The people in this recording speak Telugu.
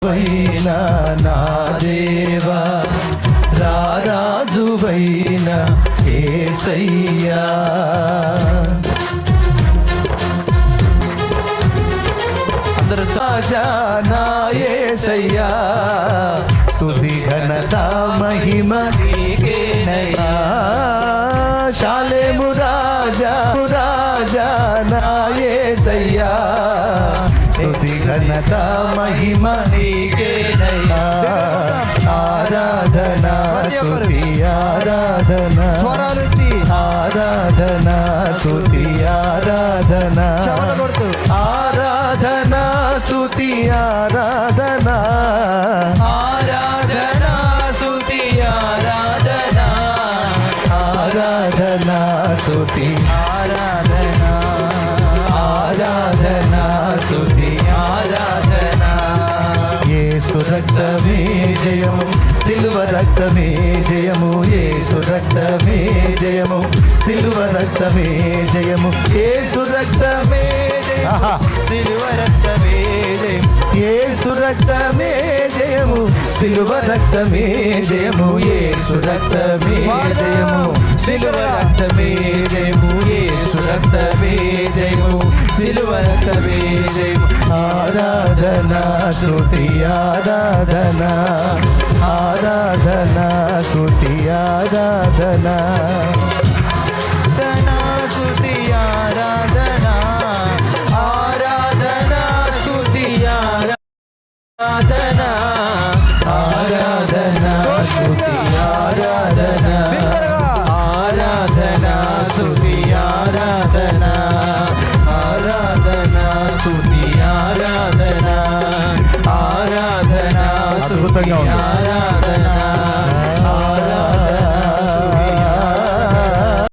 వైనా నా దేవా, రారాజువైన యేసయ్యా. అందరూ రాజా నా యేసయ్యా, స్తుతి ఘనత మహిమ నీకేనయ్యా. శాలేము రాజా రాజా నా యేసయ్యా, స్తుతి ఘనత మహిమ నీకేనయ్యా. ఆరాధనా స్తుతి ఆరాధనా, ఆరాధనా స్తుతి ఆరాధనా, ఆరాధనా స్తుతి ఆరాధనా, ఆరాధనా స్తుతి ఆరాధనా, ఆరాధనా స్తుతి ఆరాధనా, ఆరాధనా స్తుతి ఆరాధనా. యేసు రక్తమే జయము, సిలువ రక్తమే జయము, యేసు రక్తమే జయము, సిలువ రక్తమే జయము, యేసు రక్తమే జయము, సిలువ రక్తమే జయము, యేసు రక్తమే జయము, సిలువ రక్తమే జయము, యేసు రక్తమే జయము, సిలువ రక్తమే జయము, యేసు రక్తమే జయము, సిలువ రక్తమే జయము. ఆరాధనా స్తుతి ఆరాధనా, ఆరాధనా స్తుతి ఆరాధనా, ఆరాధనా స్తుతి ఆరాధనా, ఆరాధనా స్తుతి ఆరాధనా, ఆరాధనా స్తుతి ఆరాధనా, ఆరాధనా స్తుతి ఆరాధనా, ఆరాధనా స్తుతి ఆరాధనా, ఆరాధనా స్తుతి అద్భుతంగా ఉంది. ఆరాధనా.